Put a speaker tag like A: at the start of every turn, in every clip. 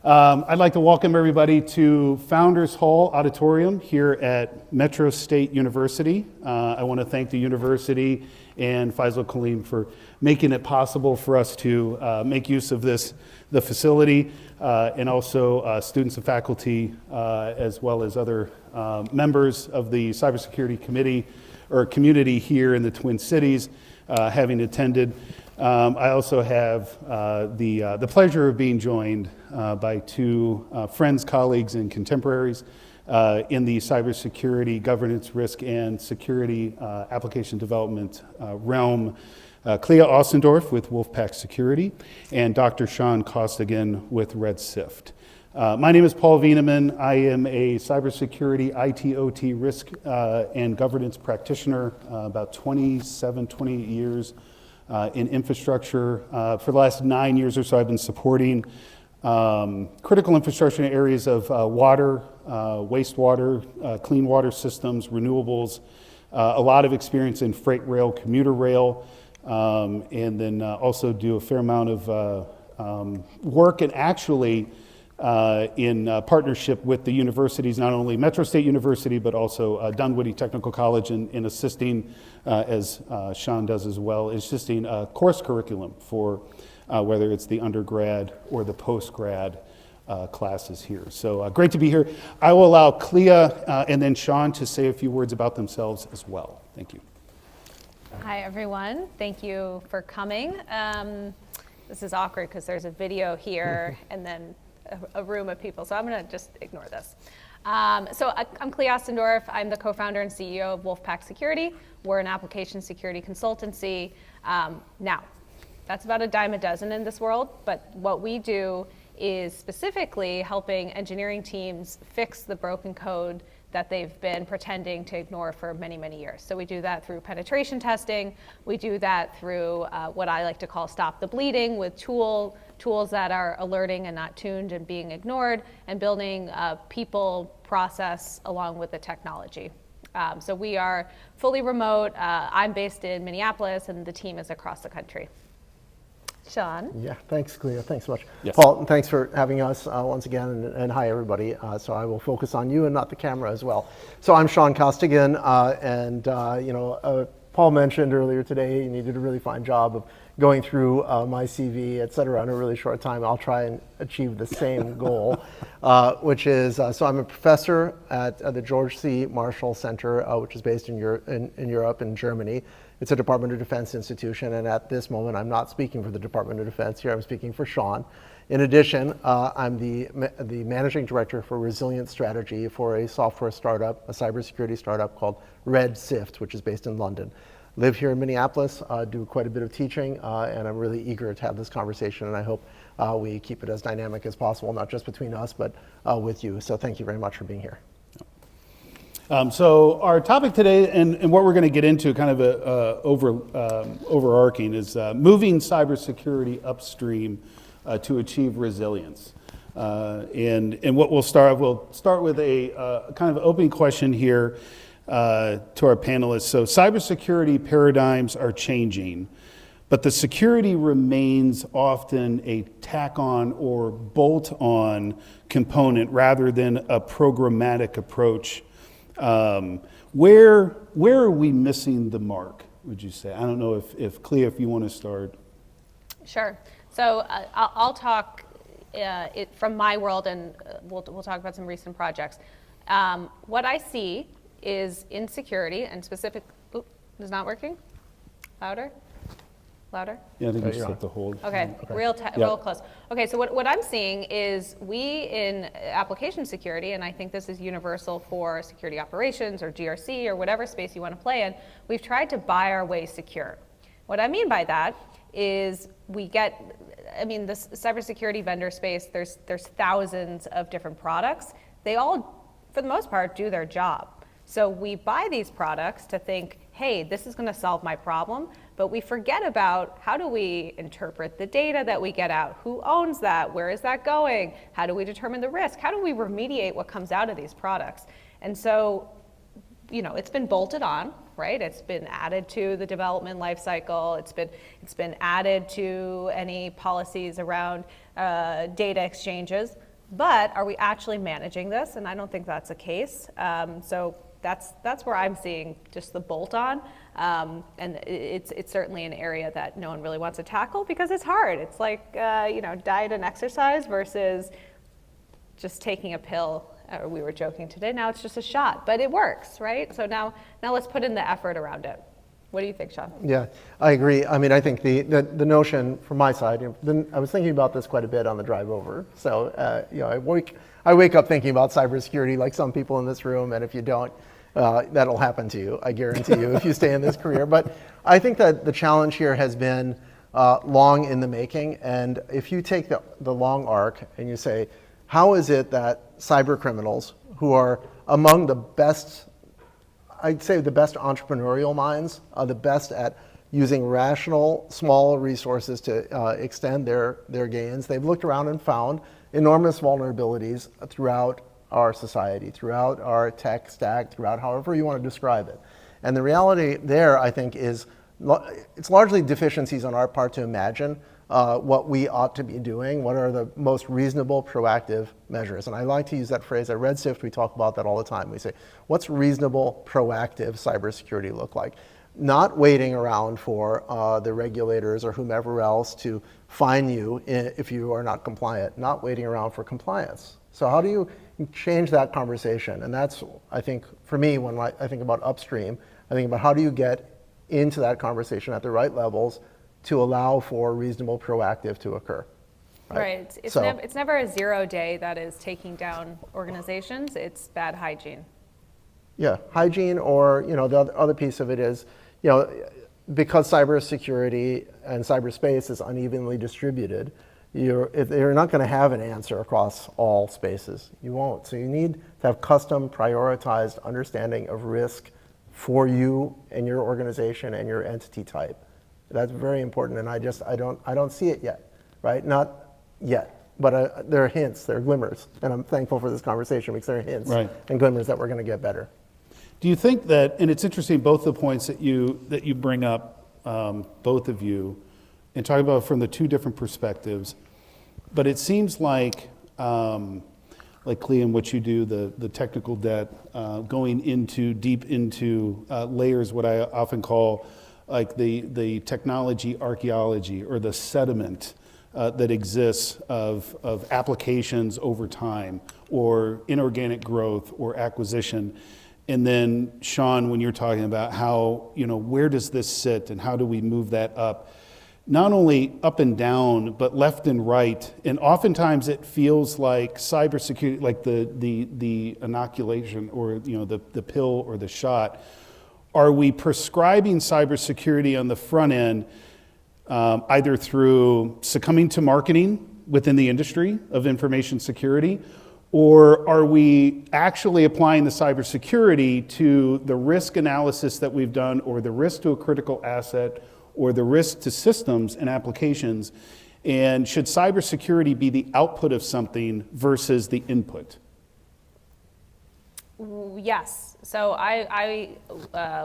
A: I'd like to welcome everybody to Founders Hall Auditorium here at Metro State University. I want to thank the university and Faisal Kaleem for making it possible for us to make use of the facility, and also students and faculty, as well as other members of the Cybersecurity Committee or community here in the Twin Cities having attended. I also have the pleasure of being joined by two friends, colleagues, and contemporaries in the cybersecurity, governance, risk, and security application development realm. Clea Ostendord with Wolfpack Security, and Dr. Sean Costigan with Red Sift. My name is Paul Veeneman. I am a cybersecurity, IT/OT risk and governance practitioner, about 28 years in infrastructure. For the last 9 years or so, I've been supporting critical infrastructure in areas of water, wastewater, clean water systems, renewables, a lot of experience in freight rail, commuter rail, and then also do a fair amount of work and actually in partnership with the universities, not only Metro State University, but also Dunwoody Technical College in assisting, as Sean does as well, assisting course curriculum for whether it's the undergrad or the post-grad classes here. So great to be here. I will allow Clea and then Sean to say a few words about themselves as well. Thank you.
B: Hi, everyone. Thank you for coming. This is awkward because there's a video here and then a room of people, so I'm going to just ignore this. So I'm Clea Ostendord. I'm the co-founder and CEO of Wolfpack Security. We're an application security consultancy. Now, that's about a dime a dozen in this world, but what we do is specifically helping engineering teams fix the broken code that they've been pretending to ignore for many, many years. So we do that through penetration testing. We do that through what I like to call stop the bleeding, with tools that are alerting and not tuned and being ignored, and building people, process along with the technology. So we are fully remote. I'm based in Minneapolis, and the team is across the country. Sean?
C: Yeah, thanks, Clea. Thanks so much.
A: Yes.
C: Paul, thanks for having us once again, and hi, everybody. So I will focus on you and not the camera as well. So I'm Sean Costigan, and Paul mentioned earlier today he needed a really fine job of going through my CV, et cetera, in a really short time. I'll try and achieve the same goal, which is, so I'm a professor at the George C. Marshall Center, which is based in Europe, in Germany. It's a Department of Defense institution, and at this moment, I'm not speaking for the Department of Defense here, I'm speaking for Sean. In addition, I'm the managing director for resilient strategy for a software startup, a cybersecurity startup called Red Sift, which is based in London. Live here in Minneapolis, do quite a bit of teaching, and I'm really eager to have this conversation, and I hope we keep it as dynamic as possible, not just between us, but with you. So thank you very much for being here.
A: So our topic today, and what we're going to get into, kind of overarching, is moving cybersecurity upstream to achieve resilience. And what we'll start with a kind of opening question here to our panelists. So cybersecurity paradigms are changing, but the security remains often a tack-on or bolt-on component rather than a programmatic approach. Where are we missing the mark, would you say? I don't know if Clea, if you want to start.
B: Sure. So I'll talk from my world, and we'll talk about some recent projects. What I see is insecurity, and specific. Oop, is not working. Louder. Louder?
A: Yeah, I think you just have to hold.
B: Okay, real close. Okay, so what I'm seeing is we in application security, and I think this is universal for security operations or GRC or whatever space you want to play in, we've tried to buy our way secure. What I mean by that is the cybersecurity vendor space, there's thousands of different products. They all, for the most part, do their job. So we buy these products to think, hey, this is going to solve my problem, but we forget about how do we interpret the data that we get out? Who owns that? Where is that going? How do we determine the risk? How do we remediate what comes out of these products? And so, it's been bolted on, right? It's been added to the development lifecycle. It's been added to any policies around data exchanges. But are we actually managing this? And I don't think that's the case. So that's where I'm seeing just the bolt on. And it's certainly an area that no one really wants to tackle because it's hard. It's like, diet and exercise versus just taking a pill. We were joking today, now it's just a shot, but it works, right? So now let's put in the effort around it. What do you think, Sean?
C: Yeah, I agree. I mean, I think the notion from my side, I was thinking about this quite a bit on the drive over. So, I wake up thinking about cybersecurity like some people in this room, and if you don't, that'll happen to you, I guarantee you, if you stay in this career. But I think that the challenge here has been long in the making, and if you take the long arc and you say, how is it that cyber criminals, who are among the best, I'd say the best entrepreneurial minds, the best at using rational, small resources to extend their gains, they've looked around and found enormous vulnerabilities throughout our society, throughout our tech stack, throughout however you want to describe it. And the reality there, I think, is it's largely deficiencies on our part to imagine what we ought to be doing, what are the most reasonable proactive measures. And I like to use that phrase. At Red Sift, we talk about that all the time. We say, what's reasonable proactive cybersecurity look like? Not waiting around for the regulators or whomever else to fine you if you are not compliant, not waiting around for compliance. So how do you change that conversation? And that's, I think, for me, when I think about Upstream, I think about how do you get into that conversation at the right levels to allow for reasonable proactive to occur.
B: Right. It's never a 0 day that is taking down organizations. It's bad hygiene.
C: Yeah, hygiene, or the other piece of it is, because cybersecurity and cyberspace is unevenly distributed, you're not going to have an answer across all spaces. You won't. So you need to have custom, prioritized understanding of risk for you and your organization and your entity type. That's very important, and I don't see it yet, right? Not yet, but there are hints, there are glimmers, and I'm thankful for this conversation because there are hints and glimmers that we're going to get better.
A: Do you think that, and it's interesting, both the points that you bring up, both of you, and talk about from the two different perspectives, but it seems like Clea and what you do, the technical debt, going deep into layers, what I often call like the technology archaeology or the sediment that exists of applications over time or inorganic growth or acquisition. And then Sean, when you're talking about how, where does this sit and how do we move that up? Not only up and down, but left and right. And oftentimes it feels like cybersecurity, like the inoculation or the pill or the shot. Are we prescribing cybersecurity on the front end, either through succumbing to marketing within the industry of information security, or are we actually applying the cybersecurity to the risk analysis that we've done, or the risk to a critical asset, or the risk to systems and applications? And should cybersecurity be the output of something versus the input?
B: Yes. So I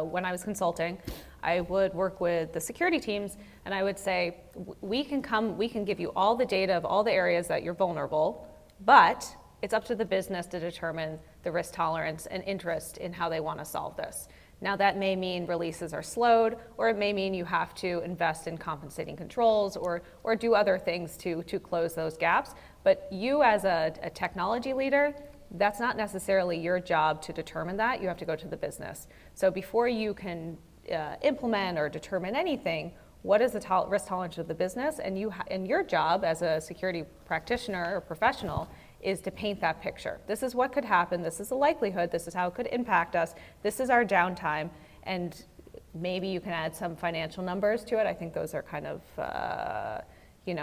B: when I was consulting, I would work with the security teams, and I would say, we can give you all the data of all the areas that you're vulnerable, but it's up to the business to determine the risk tolerance and interest in how they want to solve this. Now that may mean releases are slowed, or it may mean you have to invest in compensating controls or do other things to close those gaps. But you as a technology leader, that's not necessarily your job to determine that. You have to go to the business. So before you can implement or determine anything, what is the risk tolerance of the business? And your job as a security practitioner or professional is to paint that picture. This is what could happen. This is the likelihood. This is how it could impact us. This is our downtime. And maybe you can add some financial numbers to it. I think those are kind of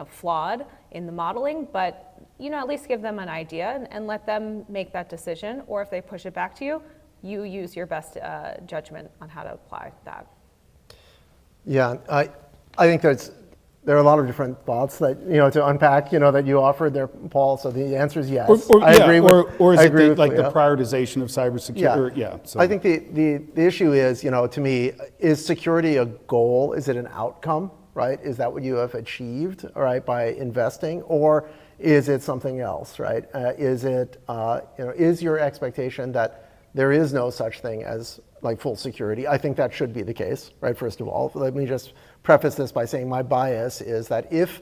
B: flawed in the modeling, but at least give them an idea and let them make that decision. Or if they push it back to you, you use your best judgment on how to apply that.
C: Yeah, I think there are a lot of different thoughts that to unpack that you offered there, Paul. So the answer is yes. I agree with.
A: Or is it the
C: Clea.
A: prioritization of cybersecurity?
C: I think the issue is to me, is security a goal? Is it an outcome? Right? Is that what you have achieved? All right, by investing, or Is it something else, right? Is it, is your expectation that there is no such thing as like full security? I think that should be the case, right? First of all, let me just preface this by saying my bias is that if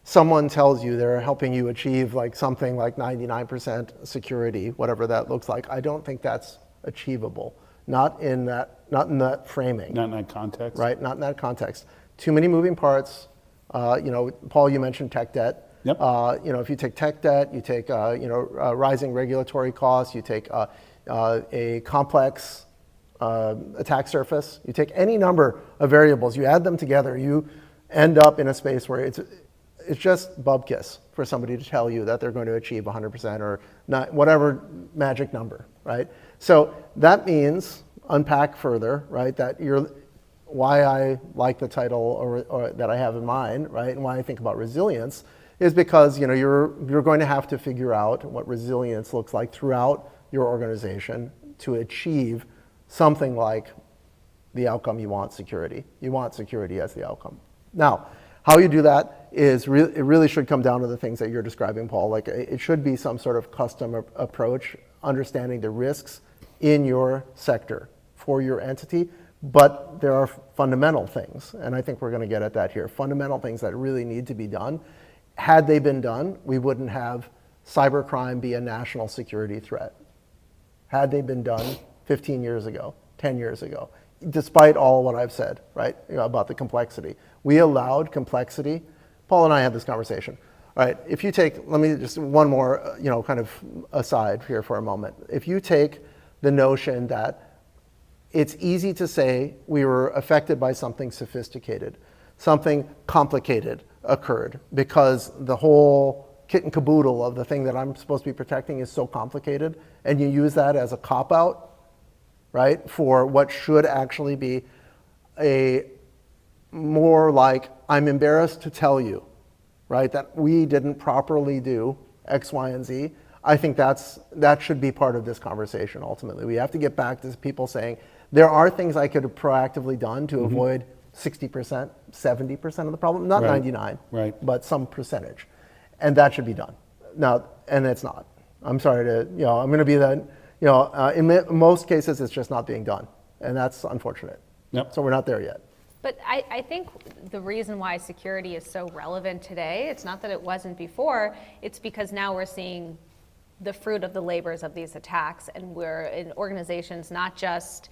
C: someone tells you they're helping you achieve like something like 99% security, whatever that looks like, I don't think that's achievable. Not in that framing.
A: Not in that context.
C: Right, not in that context. Too many moving parts. Paul, you mentioned tech debt.
A: Yep.
C: If you take tech debt, you take rising regulatory costs, you take a complex attack surface, you take any number of variables, you add them together, you end up in a space where it's just bubkiss for somebody to tell you that they're going to achieve 100% or not, whatever magic number, right? So that means, unpack further, right, that why I like the title or that I have in mind, right, and why I think about resilience is because you're going to have to figure out what resilience looks like throughout your organization to achieve something like the outcome you want, security. You want security as the outcome. Now, how you do that is it really should come down to the things that you're describing, Paul. Like it should be some sort of custom approach, understanding the risks in your sector for your entity. But there are fundamental things, and I think we're going to get at that here. Fundamental things that really need to be done. Had they been done, we wouldn't have cybercrime be a national security threat. Had they been done 15 years ago, 10 years ago, despite all what I've said, right, about the complexity. We allowed complexity. Paul and I had this conversation. All right, if you take, let me just one more, kind of aside here for a moment. If you take the notion that it's easy to say we were affected by something sophisticated, something complicated occurred because the whole kit and caboodle of the thing that I'm supposed to be protecting is so complicated, and you use that as a cop-out, right, for what should actually be a more like, I'm embarrassed to tell you, right, that we didn't properly do X, Y, and Z. I think that should be part of this conversation ultimately. We have to get back to people saying, there are things I could have proactively done to avoid 60%, 70% of the problem, not 99, but some percentage. And that should be done. Now, and it's not. I'm sorry to, I'm going to be that, in most cases, it's just not being done. And that's unfortunate.
A: Yep.
C: So we're not there yet.
B: But I think the reason why security is so relevant today, it's not that it wasn't before, it's because now we're seeing the fruit of the labors of these attacks, and we're in organizations, not just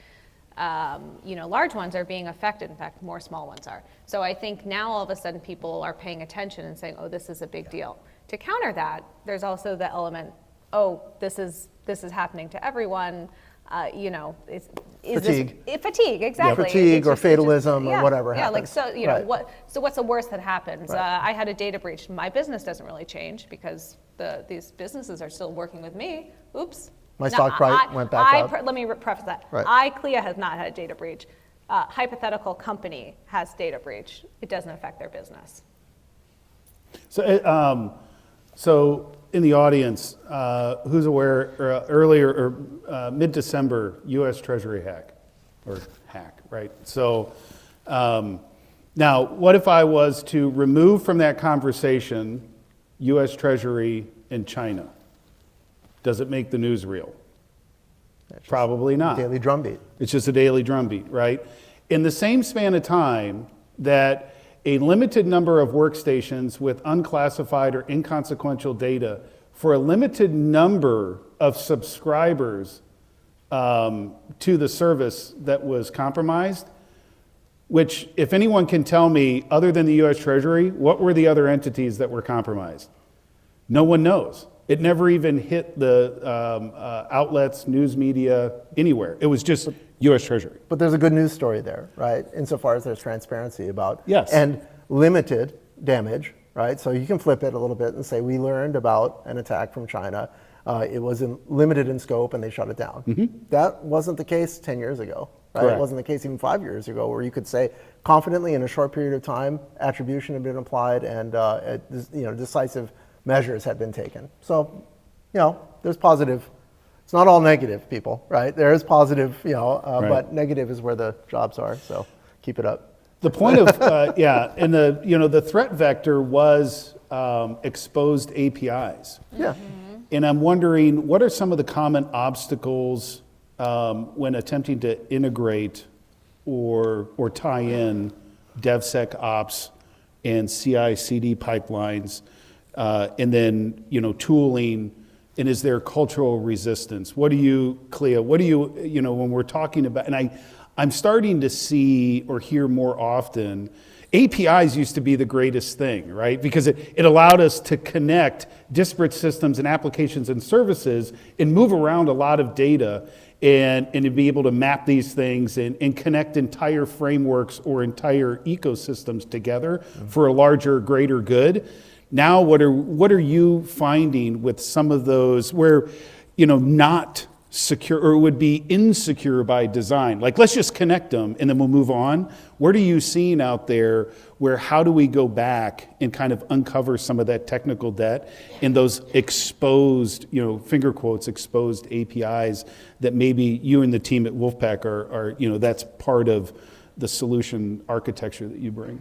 B: large ones are being affected. In fact, more small ones are. So I think now all of a sudden people are paying attention and saying, oh, this is a big deal. To counter that, there's also the element, oh, this is happening to everyone. Is
C: fatigue.
B: Fatigue, exactly.
C: Yeah, fatigue or fatalism or whatever happens.
B: So what's the worst that happens?
C: Right.
B: I had a data breach. My business doesn't really change because these businesses are still working with me. Oops.
C: My stock price went back up.
B: Let me preface that.
C: Right.
B: Clea has not had a data breach. Hypothetical company has data breach. It doesn't affect their business.
A: So in the audience, who's aware earlier or mid-December, U.S. Treasury hack, right? So now, what if I was to remove from that conversation U.S. Treasury and China? Does it make the newsreel? Probably not.
C: Daily drumbeat.
A: It's just a daily drumbeat, right? In the same span of time that a limited number of workstations with unclassified or inconsequential data for a limited number of subscribers to the service that was compromised, which if anyone can tell me, other than the US Treasury, what were the other entities that were compromised? No one knows. It never even hit the outlets, news media, anywhere. It was just U.S. Treasury.
C: But there's a good news story there, right? Insofar as there's transparency about
A: Yes.
C: and limited damage, right? So you can flip it a little bit and say we learned about an attack from China. It was limited in scope and they shut it down. That wasn't the case 10 years ago, right?
A: Correct.
C: It wasn't the case even 5 years ago, where you could say confidently in a short period of time, attribution had been applied and decisive measures had been taken. So, there's positive. It's not all negative, people, right? There is positive, but negative is where the jobs are. So keep it up.
A: The point of, and the threat vector was exposed APIs.
C: Yeah.
A: And I'm wondering, what are some of the common obstacles when attempting to integrate or tie in DevSecOps and CI/CD pipelines, and then tooling? And is there cultural resistance? What do you, Clea? What do you when we're talking about? And I'm starting to see or hear more often. APIs used to be the greatest thing, right? Because it allowed us to connect disparate systems and applications and services and move around a lot of data and to be able to map these things and connect entire frameworks or entire ecosystems together for a larger, greater good. Now, what are you finding with some of those where, not secure or would be insecure by design? Like, let's just connect them and then we'll move on. What are you seeing out there where how do we go back and kind of uncover some of that technical debt in those exposed, finger quotes, exposed APIs that maybe you and the team at Wolfpack are that's part of the solution architecture that you bring?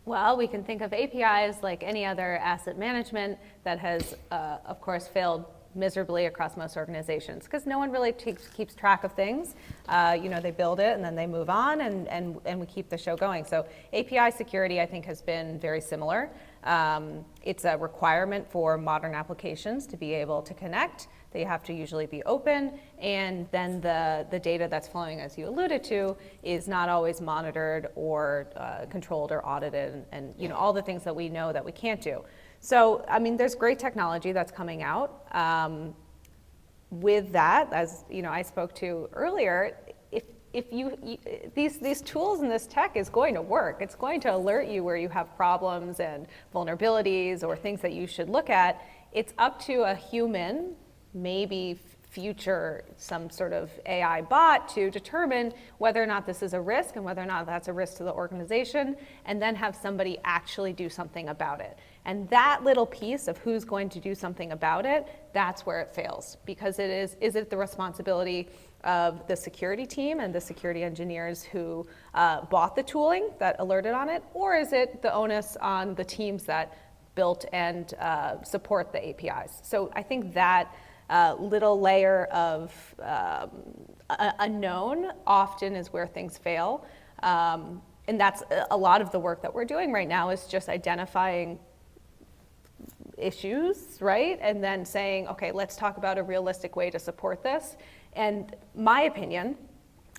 B: Well, we can think of APIs like any other asset management that has, of course, failed miserably across most organizations because no one really keeps track of things. They build it and then they move on and we keep the show going. So API security, I think, has been very similar. It's a requirement for modern applications to be able to connect. They have to usually be open, and then the data that's flowing, as you alluded to, is not always monitored or controlled or audited, and all the things that we know that we can't do. So, there's great technology that's coming out. With that, as I spoke to earlier, if these tools and this tech is going to work, it's going to alert you where you have problems and vulnerabilities or things that you should look at. It's up to a human, maybe future some sort of AI bot, to determine whether or not this is a risk and whether or not that's a risk to the organization, and then have somebody actually do something about it. And that little piece of who's going to do something about it, that's where it fails, because is it the responsibility of the security team and the security engineers who bought the tooling that alerted on it, or is it the onus on the teams that built and support the APIs? So I think that little layer of unknown often is where things fail. And that's a lot of the work that we're doing right now, is just identifying issues, right? And then saying, okay, let's talk about a realistic way to support this. And my opinion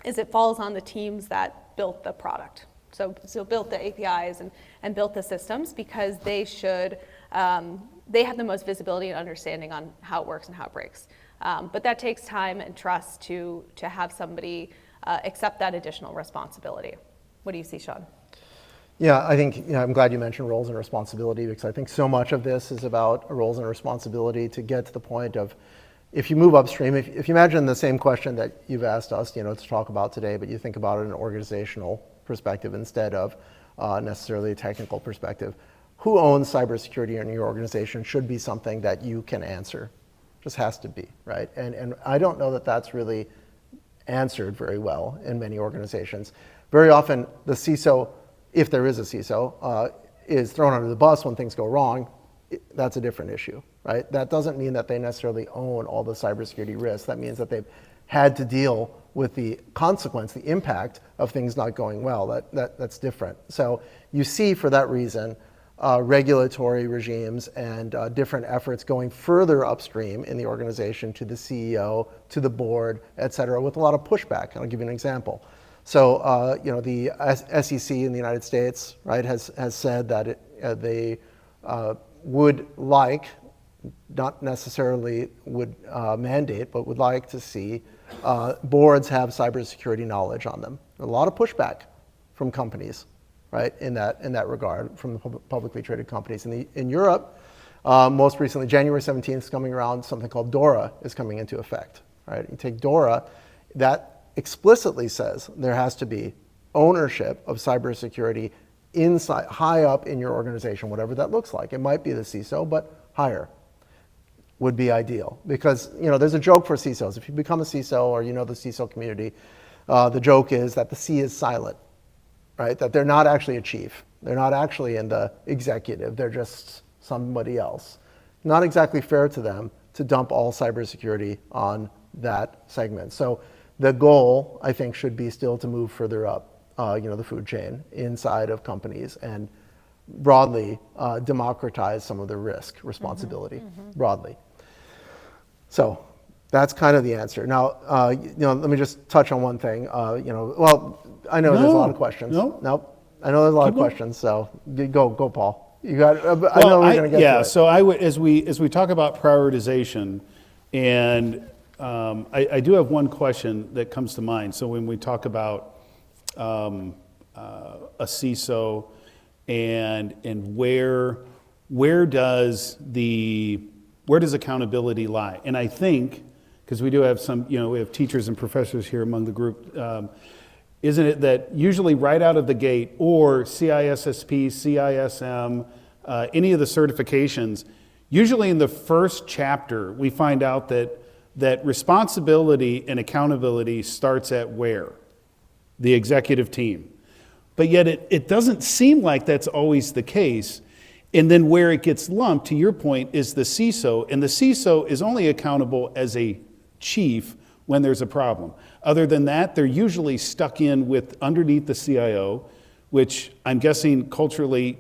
B: is it falls on the teams that built the product. So built the APIs and built the systems, because they should, they have the most visibility and understanding on how it works and how it breaks. But that takes time and trust to have somebody accept that additional responsibility. What do you see, Sean?
C: Yeah, I think I'm glad you mentioned roles and responsibility, because I think so much of this is about roles and responsibility to get to the point of, if you move upstream, if you imagine the same question that you've asked us, to talk about today, but you think about it in an organizational perspective instead of necessarily a technical perspective. Who owns cybersecurity in your organization should be something that you can answer. Just has to be, right? And I don't know that that's really answered very well in many organizations. Very often the CISO, if there is a CISO, is thrown under the bus when things go wrong. That's a different issue, right? That doesn't mean that they necessarily own all the cybersecurity risks. That means that they've had to deal with the consequence, the impact of things not going well. That's different. So you see, for that reason, regulatory regimes and different efforts going further upstream in the organization to the CEO, to the board, et cetera, with a lot of pushback. And I'll give you an example. So, the SEC in the United States, right, has said that they would like, not necessarily would mandate, but would like to see boards have cybersecurity knowledge on them. A lot of pushback from companies, right, in that regard, from the publicly traded companies. In Europe, most recently, January 17th is coming around, something called DORA is coming into effect, right? You take DORA, that explicitly says there has to be ownership of cybersecurity inside, high up in your organization, whatever that looks like. It might be the CISO, but higher would be ideal. Because there's a joke for CISOs. If you become a CISO, or the CISO community, the joke is that the C is silent, right? That they're not actually a chief. They're not actually in the executive. They're just somebody else. Not exactly fair to them to dump all cybersecurity on that segment. So the goal, I think, should be still to move further up, the food chain inside of companies and broadly democratize some of the risk responsibility broadly. So that's kind of the answer. Now, let me just touch on one thing. I know there's a lot of questions. Nope. I know there's a lot of questions. So go, Paul. You got. I know we're going to get to it.
A: So I would, as we talk about prioritization, and I do have one question that comes to mind. So when we talk about a CISO and where does accountability lie? And I think, because we do have we have teachers and professors here among the group, isn't it that usually right out of the gate, or CISSP, CISM, any of the certifications, usually in the first chapter, we find out that responsibility and accountability starts at where? The executive team. But yet it doesn't seem like that's always the case. And then where it gets lumped, to your point, is the CISO. And the CISO is only accountable as a chief when there's a problem. Other than that, they're usually stuck in with underneath the CIO, which I'm guessing culturally,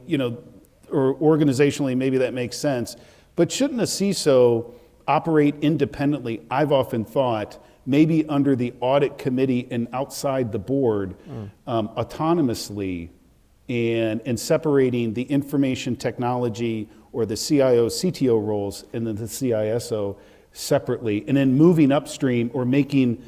A: or organizationally, maybe that makes sense. But shouldn't a CISO operate independently? I've often thought maybe under the audit committee and outside the board, autonomously, and separating the information technology or the CIO, CTO roles and then the CISO separately, and then moving upstream or making,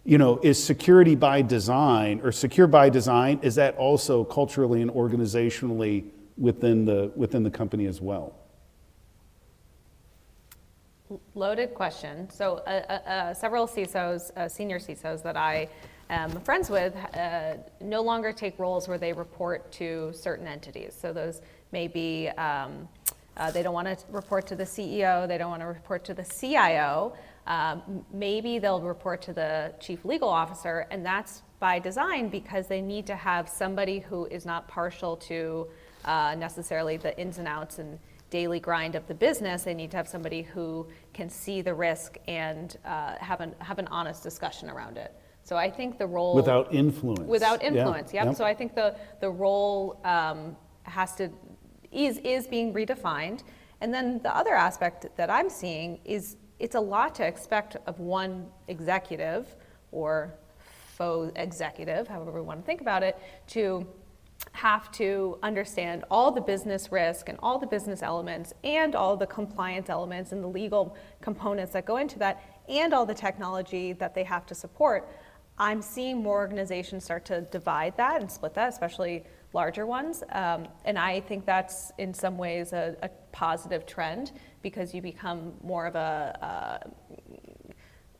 A: is security by design or secure by design, is that also culturally and organizationally within the company as well?
B: Loaded question. So several CISOs, senior CISOs that I am friends with, no longer take roles where they report to certain entities. So those may be, they don't want to report to the CEO, they don't want to report to the CIO, maybe they'll report to the chief legal officer, and that's by design because they need to have somebody who is not partial to necessarily the ins and outs and daily grind of the business. They need to have somebody who can see the risk and have an honest discussion around it. So I think the role
A: without influence. Without
B: influence, yep. So I think the role is being redefined. And then the other aspect that I'm seeing is it's a lot to expect of one executive or faux executive, however we want to think about it, to have to understand all the business risk and all the business elements and all the compliance elements and the legal components that go into that and all the technology that they have to support. I'm seeing more organizations start to divide that and split that, especially larger ones. And I think that's in some ways a positive trend because you become more of a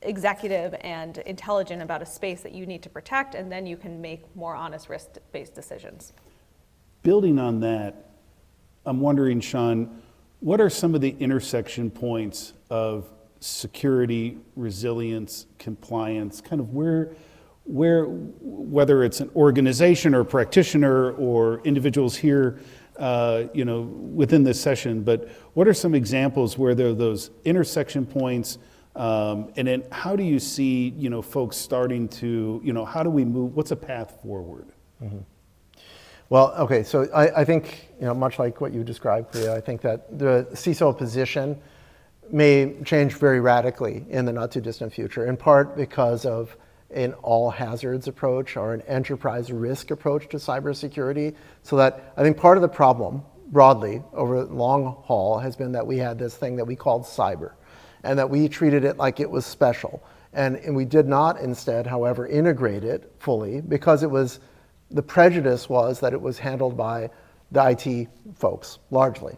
B: executive and intelligent about a space that you need to protect, and then you can make more honest risk-based decisions.
A: Building on that, I'm wondering, Sean, what are some of the intersection points of security, resilience, compliance, kind of where whether it's an organization or a practitioner or individuals here, within this session, but what are some examples where there are those intersection points? And then how do you see, folks starting to, how do we move? What's a path forward?
C: Mm-hmm. Well, okay, so I think, much like what you described, Clea, I think that the CISO position may change very radically in the not too distant future, in part because of an all hazards approach or an enterprise risk approach to cybersecurity. So that I think part of the problem broadly over the long haul has been that we had this thing that we called cyber, and that we treated it like it was special. And we did not instead, however, integrate it fully because the prejudice was that it was handled by the IT folks, largely.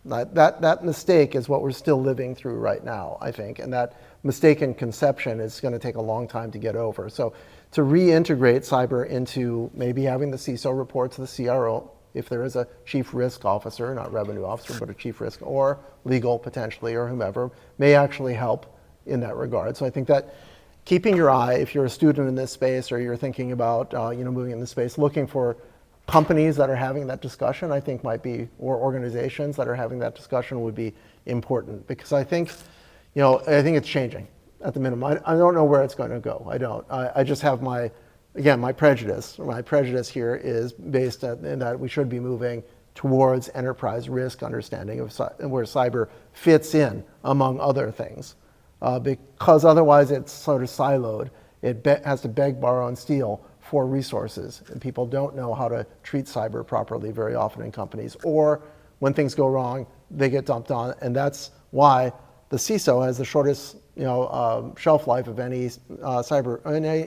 C: That mistake is what we're still living through right now, I think, and that mistaken conception is going to take a long time to get over. So to reintegrate cyber into maybe having the CISO report to the CRO, if there is a chief risk officer, not revenue officer, but a chief risk, or legal potentially, or whomever, may actually help in that regard. So I think that keeping your eye, if you're a student in this space or you're thinking about moving in this space, looking for companies that are having that discussion, I think might be, or organizations that are having that discussion would be important, because I think, I think it's changing at the minimum. I don't know where it's going to go. I don't. I just have my prejudice. My prejudice here is based in that we should be moving towards enterprise risk understanding of where cyber fits in, among other things, because otherwise it's sort of siloed. It has to beg, borrow, and steal for resources, and people don't know how to treat cyber properly very often in companies, or when things go wrong, they get dumped on, and that's why the CISO has the shortest shelf life of any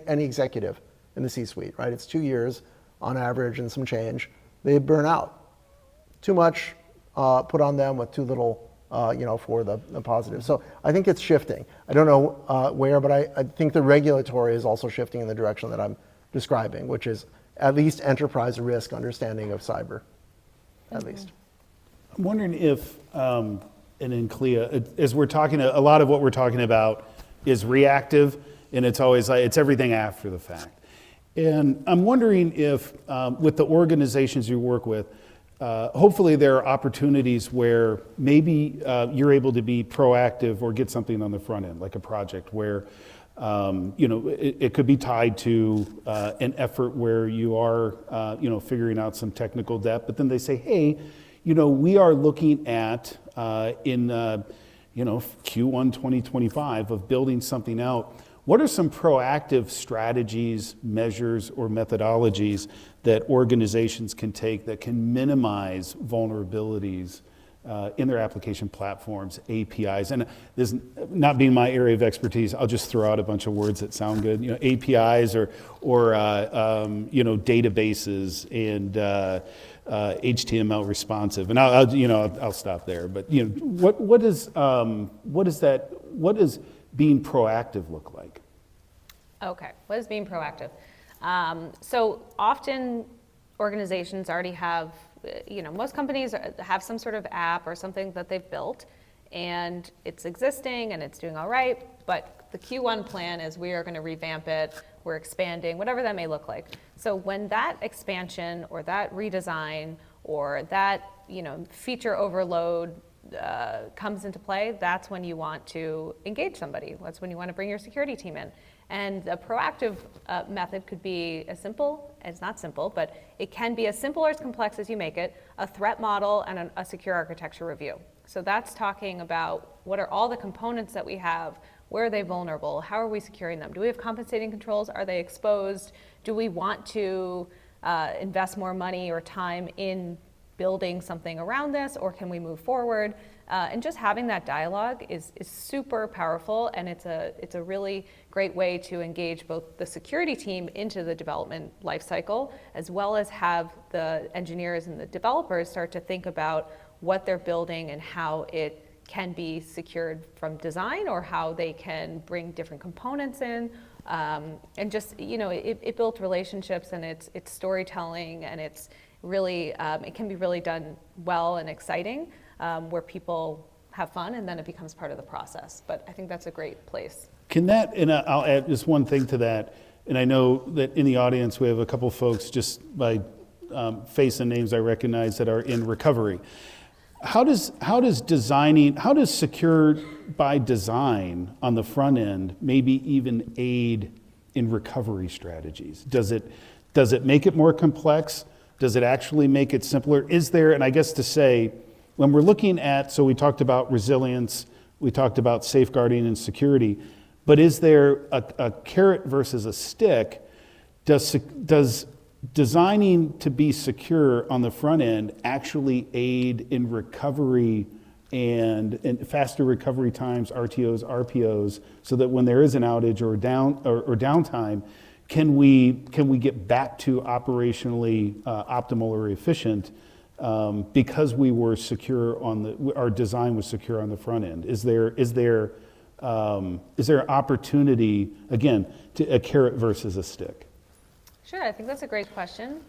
C: any executive in the C-suite, right? It's 2 years on average and some change. They burn out. Too much put on them with too little for the positive. So I think it's shifting. I don't know where, but I think the regulatory is also shifting in the direction that I'm describing, which is at least enterprise risk understanding of cyber, at least.
A: I'm wondering if, and in Clea, as we're talking, a lot of what we're talking about is reactive, and it's always like, it's everything after the fact. And I'm wondering if, with the organizations you work with, hopefully there are opportunities where maybe you're able to be proactive or get something on the front end, like a project where it could be tied to an effort where you are, figuring out some technical depth, but then they say, hey, we are looking at in Q1 2025 of building something out. What are some proactive strategies, measures, or methodologies that organizations can take that can minimize vulnerabilities in their application platforms, APIs? And this not being my area of expertise, I'll just throw out a bunch of words that sound good. APIs or databases and HTML responsive. And I'll stop there. But what does being proactive look like?
B: Okay, what is being proactive? So often organizations already have, most companies have some sort of app or something that they've built, and it's existing and it's doing all right, but the Q1 plan is we are going to revamp it, we're expanding, whatever that may look like. So when that expansion or that redesign or that feature overload comes into play, that's when you want to engage somebody. That's when you want to bring your security team in. And a proactive method could be as simple, it's not simple, but it can be as simple or as complex as you make it, a threat model and a secure architecture review. So that's talking about what are all the components that we have, where are they vulnerable, how are we securing them? Do we have compensating controls, are they exposed? Do we want to invest more money or time in building something around this, or can we move forward? And just having that dialogue is super powerful, and it's a really great way to engage both the security team into the development lifecycle, as well as have the engineers and the developers start to think about what they're building and how it can be secured from design, or how they can bring different components in. And just, it built relationships, and it's storytelling, and it's really, it can be really done well and exciting, where people have fun, and then it becomes part of the process. But I think that's a great place.
A: Can that, and I'll add just one thing to that, and I know that in the audience we have a couple folks just by face and names I recognize that are in recovery. How does secure by design on the front end maybe even aid in recovery strategies? Does it make it more complex? Does it actually make it simpler? Is there, and I guess to say, when we're looking at, so we talked about resilience, we talked about safeguarding and security, but is there a carrot versus a stick? Does designing to be secure on the front end actually aid in recovery and faster recovery times, RTOs, RPOs, so that when there is an outage or downtime, can we get back to operationally optimal or efficient because we were secure our design was secure on the front end? Is there opportunity, again, to a carrot versus a stick?
B: Sure, I think that's a great question.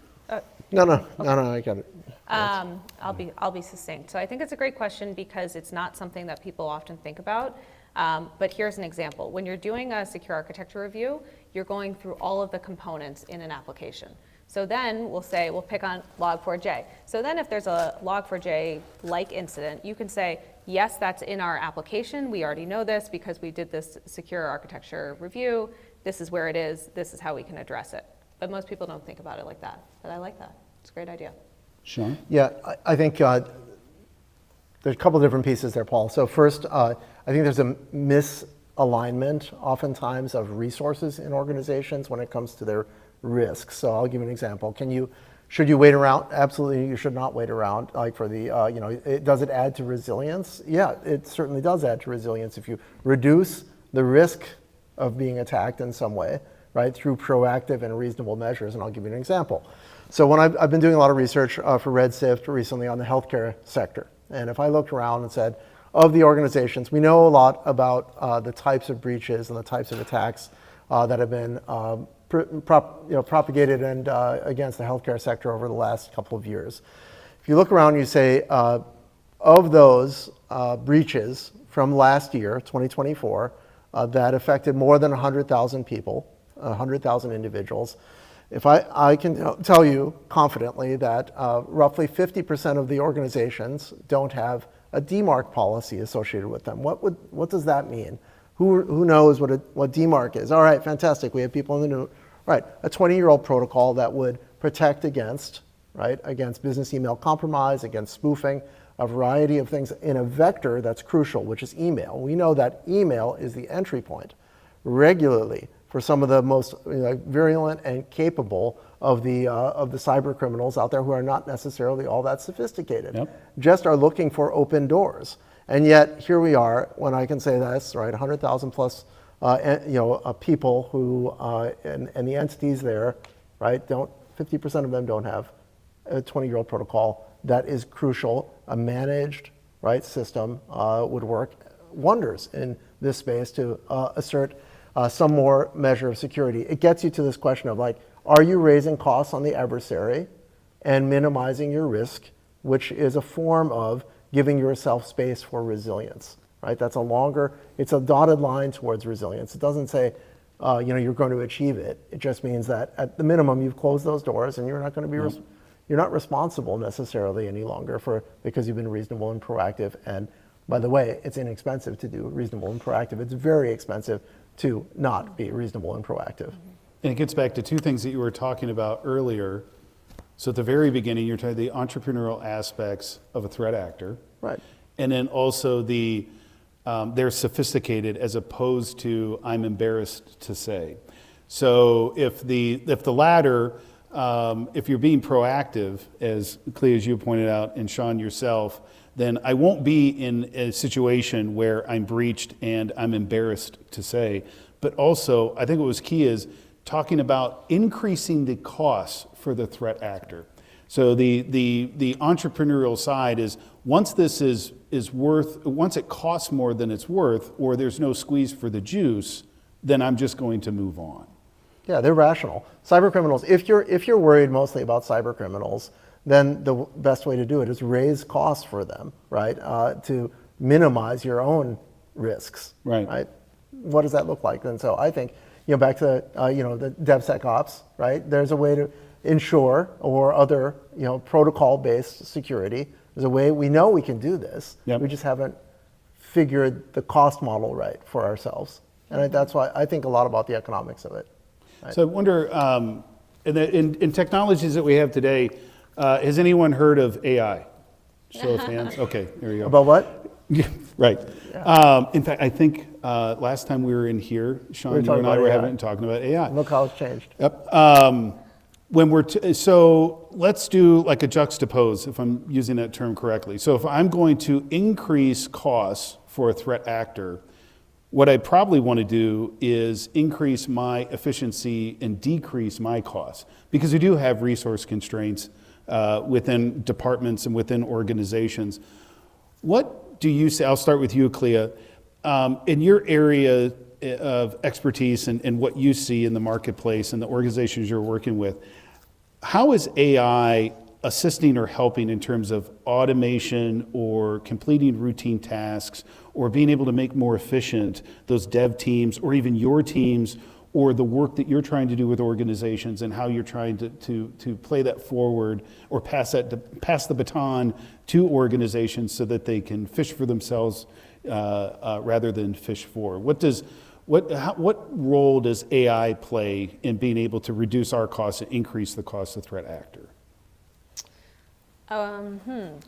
C: No, I got it.
B: I'll be succinct. So I think it's a great question because it's not something that people often think about. But here's an example. When you're doing a secure architecture review, you're going through all of the components in an application. So then we'll pick on log4j. So then if there's a log4j-like incident, you can say, yes, that's in our application. We already know this because we did this secure architecture review. This is where it is. This is how we can address it. But most people don't think about it like that. But I like that. It's a great idea.
A: Sean?
C: Yeah, I think there's a couple different pieces there, Paul. So first, I think there's a misalignment oftentimes of resources in organizations when it comes to their risks. So I'll give you an example. Should you wait around? Absolutely, you should not wait around. Like for the, does it add to resilience? Yeah, it certainly does add to resilience if you reduce the risk of being attacked in some way, right, through proactive and reasonable measures. And I'll give you an example. So when I've been doing a lot of research for Sift recently on the healthcare sector. And if I looked around and said, of the organizations, we know a lot about the types of breaches and the types of attacks that have been propagated and against the healthcare sector over the last couple of years. If you look around, you say, of those breaches from last year, 2024, that affected more than 100,000 people, 100,000 individuals, if I can tell you confidently that roughly 50% of the organizations don't have a DMARC policy associated with them. What does that mean? Who knows what DMARC is? All right, fantastic. We have people in the new, right? A 20-year-old protocol that would protect against business email compromise, against spoofing, a variety of things in a vector that's crucial, which is email. We know that email is the entry point regularly for some of the most virulent and capable of the cyber criminals out there who are not necessarily all that sophisticated, just are looking for open doors. And yet here we are, when I can say this, right, 100,000 plus people who, and the entities there, right, 50% of them don't have a 20-year-old protocol that is crucial. A managed, right, system would work wonders in this space to assert some more measure of security. It gets you to this question of like, are you raising costs on the adversary and minimizing your risk, which is a form of giving yourself space for resilience, right? It's a dotted line towards resilience. It doesn't say, you're going to achieve it. It just means that at the minimum, you've closed those doors and you're not going to be, you're not responsible necessarily any longer because you've been reasonable and proactive. And by the way, it's inexpensive to do reasonable and proactive. It's very expensive to not be reasonable and proactive.
A: And it gets back to two things that you were talking about earlier. So at the very beginning, you're talking the entrepreneurial aspects of a threat actor.
C: Right.
A: And then also they're sophisticated as opposed to I'm embarrassed to say. So if the latter, if you're being proactive, as Clea, as you pointed out, and Sean yourself, then I won't be in a situation where I'm breached and I'm embarrassed to say. But also, I think what was key is talking about increasing the costs for the threat actor. So the entrepreneurial side is once it costs more than it's worth, or there's no squeeze for the juice, then I'm just going to move on.
C: Yeah, they're rational. Cyber criminals, if you're worried mostly about cyber criminals, then the best way to do it is raise costs for them, right? To minimize your own risks, right? What does that look like? And so I think, back to the DevSecOps, right? There's a way to ensure, or other protocol-based security. There's a way we know we can do this. We just haven't figured the cost model right for ourselves, and that's why I think a lot about the economics of it. Right?
A: So I wonder, in technologies that we have today, has anyone heard of AI? Show of hands. Okay, there you go.
C: About what?
A: Right. Yeah. In fact, I think last time we were in here, Sean, you and I were talking about AI.
C: Look how it's changed.
A: Yep. So let's do like a juxtapose, if I'm using that term correctly. So if I'm going to increase costs for a threat actor, what I probably want to do is increase my efficiency and decrease my costs, because we do have resource constraints within departments and within organizations. What do you say? I'll start with you, Clea. In your area of expertise and what you see in the marketplace and the organizations you're working with, how is AI assisting or helping in terms of automation or completing routine tasks or being able to make more efficient those dev teams or even your teams or the work that you're trying to do with organizations and how you're trying to play that forward or pass the baton to organizations so that they can fish for themselves rather than fish for. What role does AI play in being able to reduce our costs and increase the cost of threat actor?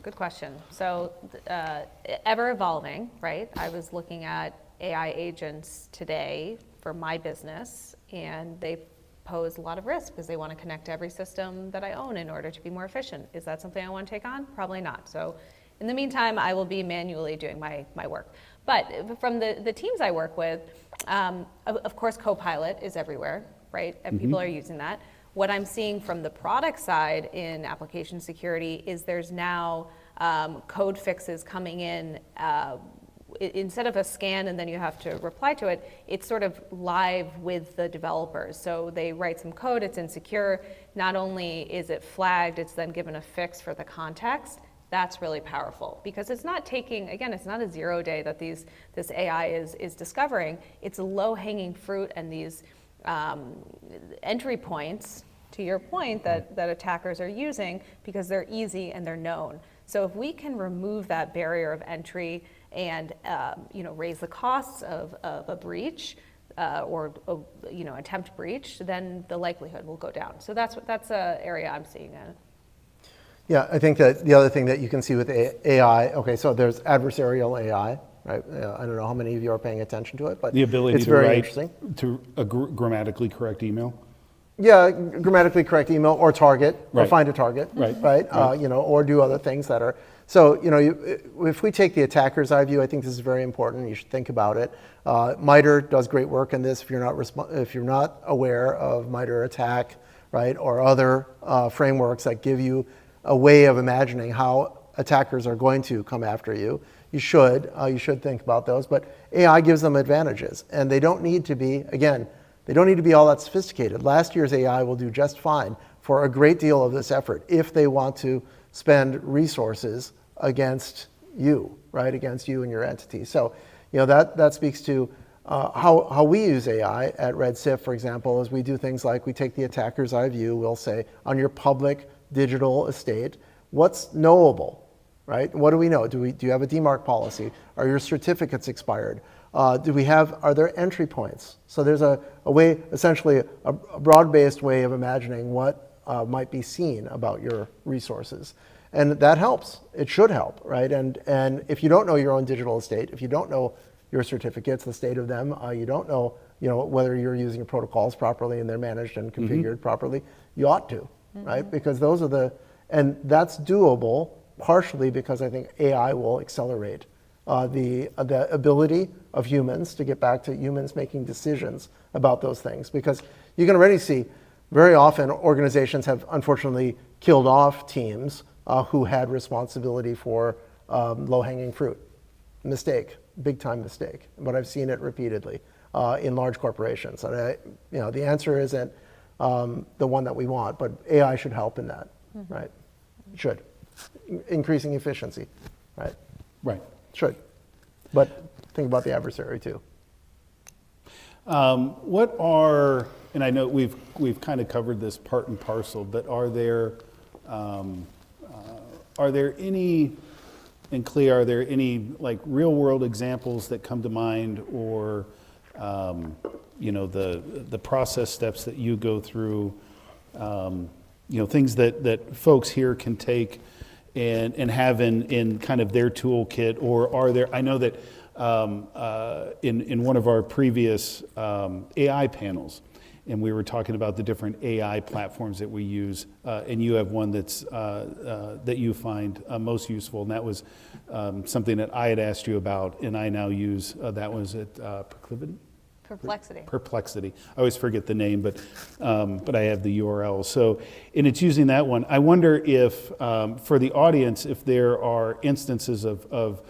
B: Good question. So ever evolving, right? I was looking at AI agents today for my business, and they pose a lot of risk because they want to connect to every system that I own in order to be more efficient. Is that something I want to take on? Probably not. So in the meantime, I will be manually doing my work. But from the teams I work with, of course, Copilot is everywhere, right? And people are using that. What I'm seeing from the product side in application security is there's now code fixes coming in. Instead of a scan and then you have to reply to it, it's sort of live with the developers. So they write some code, it's insecure. Not only is it flagged, it's then given a fix for the context. That's really powerful because it's not taking, again, it's not a 0 day that this AI is discovering. It's a low-hanging fruit and these entry points, to your point, that attackers are using because they're easy and they're known. So if we can remove that barrier of entry and raise the costs of a breach or attempt breach, then the likelihood will go down. So that's an area I'm seeing in.
C: Yeah, I think that the other thing that you can see with AI, okay, so there's adversarial AI, right? I don't know how many of you are paying attention to it, but
A: the ability
C: it's
A: to
C: very
A: write
C: interesting.
A: To a grammatically correct email.
C: Yeah, grammatically correct email or target or find a target, right? Or do other things that are. So, if we take the attacker's eye view, I think this is very important. You should think about it. MITRE does great work in this. If you're not aware of MITRE ATT&CK, right, or other frameworks that give you a way of imagining how attackers are going to come after you, you should think about those. But AI gives them advantages, and they don't need to be, again, they don't need to be all that sophisticated. Last year's AI will do just fine for a great deal of this effort if they want to spend resources against you, right, against you and your entity. So, that speaks to how we use AI at Red Sift, for example, is we do things like we take the attacker's eye view. We'll say on your public digital estate, what's knowable, right? What do we know? Do you have a DMARC policy? Are your certificates expired? Are there entry points? So there's a way, essentially a broad-based way of imagining what might be seen about your resources. And that helps. It should help, right? And if you don't know your own digital estate, if you don't know your certificates, the state of them, you don't know, whether you're using your protocols properly and they're managed and configured properly, you ought to, right? Because those are and that's doable partially because I think AI will accelerate the ability of humans to get back to humans making decisions about those things. Because you can already see very often organizations have unfortunately killed off teams who had responsibility for low-hanging fruit. Mistake, big time mistake. But I've seen it repeatedly in large corporations. And the answer isn't the one that we want, but AI should help in that, right? Should. Increasing efficiency, right?
A: Right.
C: Should. But think about the adversary too.
A: What are, and I know we've kind of covered this part and parcel, but are there any, and Clea, are there any like real world examples that come to mind, or the process steps that you go through, things that folks here can take and have in kind of their toolkit, or are there, I know that in one of our previous AI panels, and we were talking about the different AI platforms that we use, and you have one that you find most useful, and that was something that I had asked you about, and I now use, that was at Perplexity. I always forget the name, but I have the URL. So, and it's using that one. I wonder if, for the audience, if there are instances of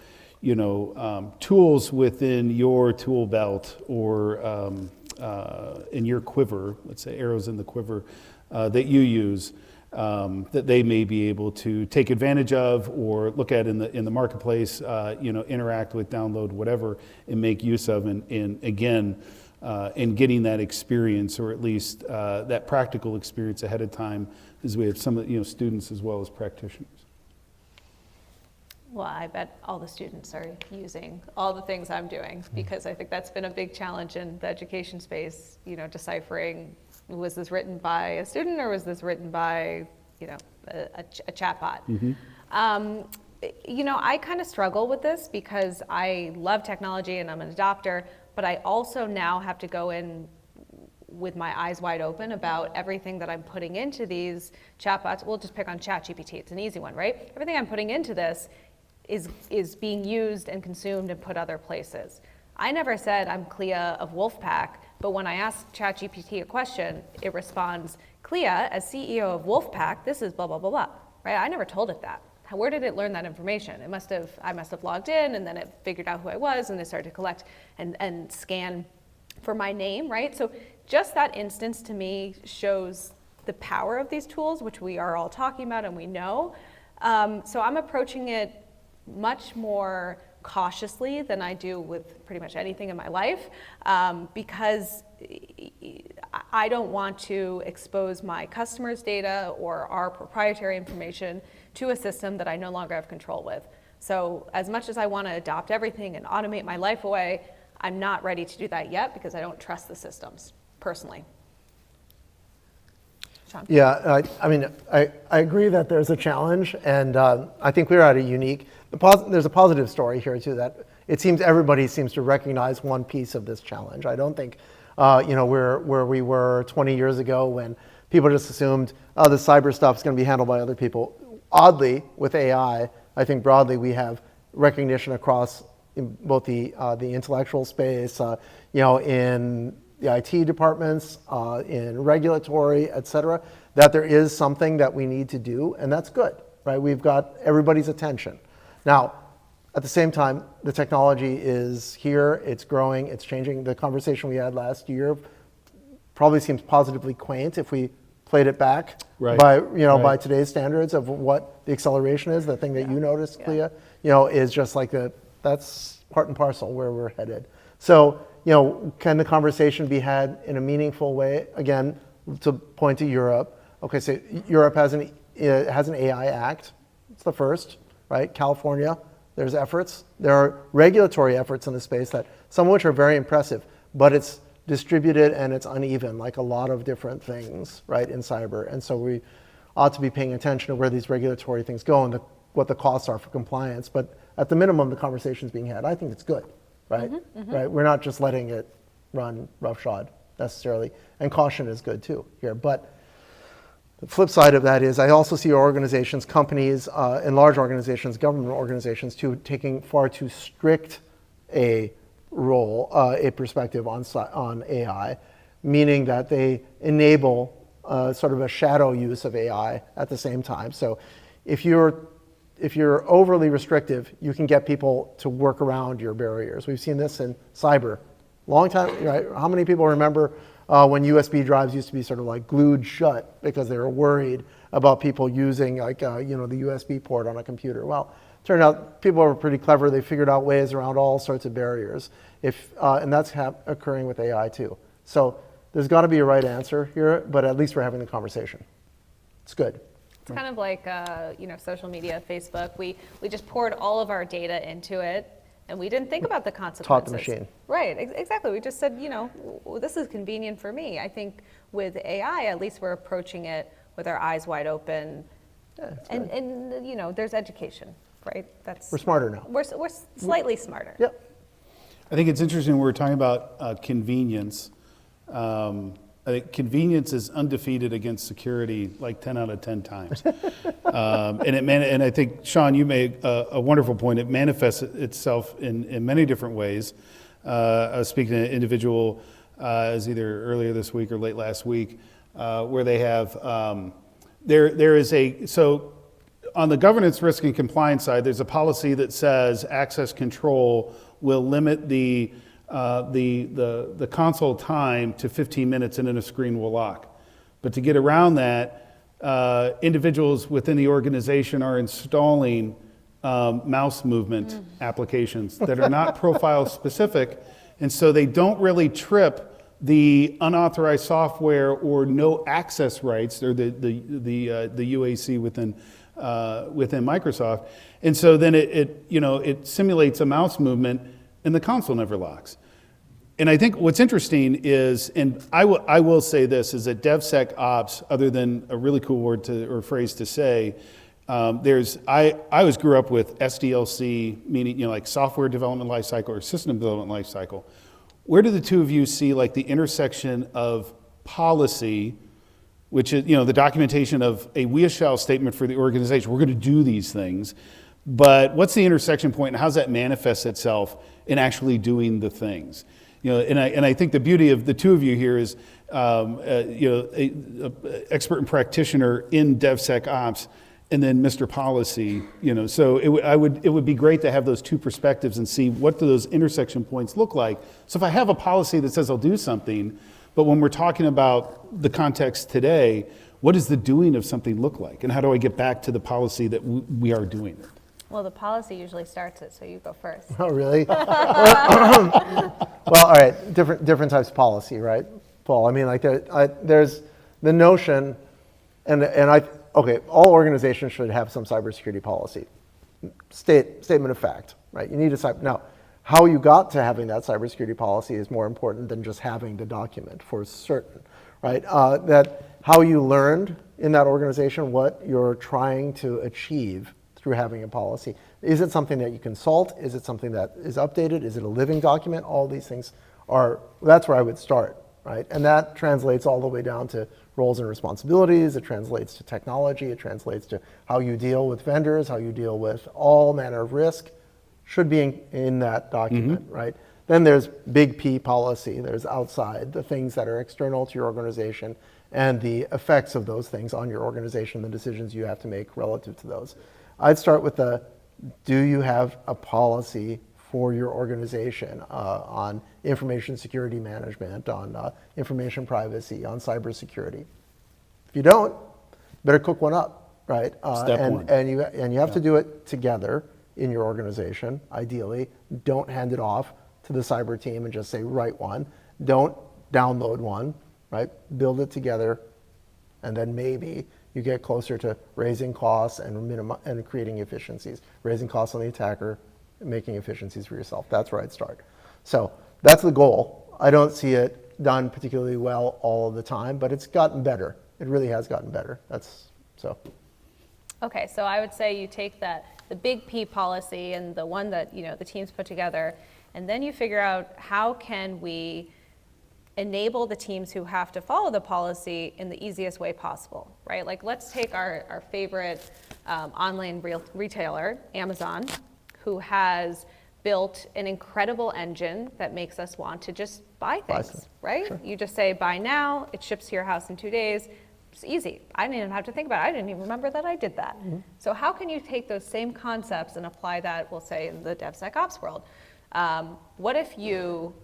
A: tools within your tool belt or in your quiver, let's say arrows in the quiver that you use, that they may be able to take advantage of or look at in the marketplace, interact with, download, whatever, and make use of, and again, in getting that experience, or at least that practical experience ahead of time, as we have some students as well as practitioners.
B: Well, I bet all the students are using all the things I'm doing, because I think that's been a big challenge in the education space, deciphering, was this written by a student or was this written by, a chatbot?
A: Mm-hmm.
B: I kind of struggle with this because I love technology and I'm an adopter, but I also now have to go in with my eyes wide open about everything that I'm putting into these chatbots. We'll just pick on ChatGPT. It's an easy one, right? Everything I'm putting into this is being used and consumed and put other places. I never said I'm Clea of Wolfpack, but when I ask ChatGPT a question, it responds, Clea, as CEO of Wolfpack, this is blah, blah, blah, blah, right? I never told it that. Where did it learn that information? I must have logged in, and then it figured out who I was, and it started to collect and scan for my name, right? So just that instance to me shows the power of these tools, which we are all talking about and we know. So I'm approaching it much more cautiously than I do with pretty much anything in my life, because I don't want to expose my customers' data or our proprietary information to a system that I no longer have control with. So as much as I want to adopt everything and automate my life away, I'm not ready to do that yet because I don't trust the systems, personally. Sean?
C: Yeah, I agree that there's a challenge, and I think we're at a unique, there's a positive story here too, that it seems everybody seems to recognize one piece of this challenge. I don't think, where we were 20 years ago when people just assumed, oh, the cyber stuff is going to be handled by other people. Oddly, with AI, I think broadly we have recognition across in both the intellectual space, in the IT departments, in regulatory, et cetera, that there is something that we need to do, and that's good, right? We've got everybody's attention. Now, at the same time, the technology is here, it's growing, it's changing. The conversation we had last year probably seems positively quaint if we played it back by today's standards of what the acceleration is. The thing that you noticed, Clea, is just like that's part and parcel where we're headed. So, can the conversation be had in a meaningful way? Again, to point to Europe. Okay, so Europe has an AI Act. It's the first, right? California, there's efforts. There are regulatory efforts in the space that some of which are very impressive, but it's distributed and it's uneven, like a lot of different things, right, in cyber. And so we ought to be paying attention to where these regulatory things go and what the costs are for compliance. But at the minimum, the conversation's being had. I think it's good, right? Mm-hmm, mm-hmm. Right? We're not just letting it run roughshod necessarily. And caution is good too here. But the flip side of that is I also see organizations, companies, and large organizations, government organizations too, taking far too strict a role, a perspective on AI, meaning that they enable sort of a shadow use of AI at the same time. So if you're overly restrictive, you can get people to work around your barriers. We've seen this in cyber. Long time, right? How many people remember when USB drives used to be sort of like glued shut because they were worried about people using the USB port on a computer? Well, turned out people were pretty clever. They figured out ways around all sorts of barriers. And that's occurring with AI too. So there's got to be a right answer here, but at least we're having the conversation. It's good.
B: It's kind of like social media, Facebook. We just poured all of our data into it, and we didn't think about the consequences.
C: Taught the machine.
B: Right, exactly. We just said, this is convenient for me. I think with AI, at least we're approaching it with our eyes wide open.
C: Yeah,
B: and there's education, right?
C: We're smarter now.
B: We're slightly smarter.
C: Yep.
A: I think it's interesting when we're talking about convenience. I think convenience is undefeated against security like 10 out of 10 times. And I think, Sean, you made a wonderful point. It manifests itself in many different ways. I was speaking to an individual as either earlier this week or late last week, where they have, so on the governance, risk, and compliance side, there's a policy that says access control will limit the the console time to 15 minutes and then a screen will lock. But to get around that, individuals within the organization are installing mouse movement applications that are not profile specific, and so they don't really trip the unauthorized software or no access rights, or the UAC within Microsoft, and so then it simulates a mouse movement, and the console never locks. And I think what's interesting is, and I will say this, is that DevSecOps, other than a really cool word or phrase to say, I always grew up with SDLC, meaning like software development lifecycle or system development lifecycle. Where do the two of you see like the intersection of policy, which is the documentation of a we shall statement for the organization? We're going to do these things, but what's the intersection point, and how does that manifest itself in actually doing the things? And I think the beauty of the two of you here is, a expert and practitioner in DevSecOps, and then Mr. Policy. So it would be great to have those two perspectives and see what do those intersection points look like. So if I have a policy that says I'll do something, but when we're talking about the context today, what does the doing of something look like, and how do I get back to the policy that we are doing it?
B: Well, the policy usually starts it, so you go first.
C: Oh, really? Well, all right, different types of policy, right, Paul? I mean, like there's the notion, okay, all organizations should have some cybersecurity policy. Statement of fact, right? You need now, how you got to having that cybersecurity policy is more important than just having the document for certain, right? That how you learned in that organization what you're trying to achieve through having a policy. Is it something that you consult? Is it something that is updated? Is it a living document? All these things that's where I would start, right? And that translates all the way down to roles and responsibilities. It translates to technology. It translates to how you deal with vendors, how you deal with all manner of risk should be in that document, right? Then there's big P policy. There's outside, the things that are external to your organization and the effects of those things on your organization, the decisions you have to make relative to those. I'd start with do you have a policy for your organization on information security management, on information privacy, on cybersecurity? If you don't, better cook one up, right?
A: Step one.
C: And you have to do it together in your organization, ideally. Don't hand it off to the cyber team and just say, write one. Don't download one, right? Build it together, and then maybe you get closer to raising costs and creating efficiencies, raising costs on the attacker, making efficiencies for yourself. That's where I'd start. So that's the goal. I don't see it done particularly well all of the time, but it's gotten better. It really has gotten better.
B: Okay, so I would say you take the big P policy and the one that the teams put together, and then you figure out how can we enable the teams who have to follow the policy in the easiest way possible, right? Like let's take our favorite online retailer, Amazon, who has built an incredible engine that makes us want to just buy things, right? Sure. You just say, buy now, it ships to your house in 2 days. It's easy. I didn't even have to think about it. I didn't even remember that I did that. So how can you take those same concepts and apply that, we'll say, in the DevSecOps world? What if you,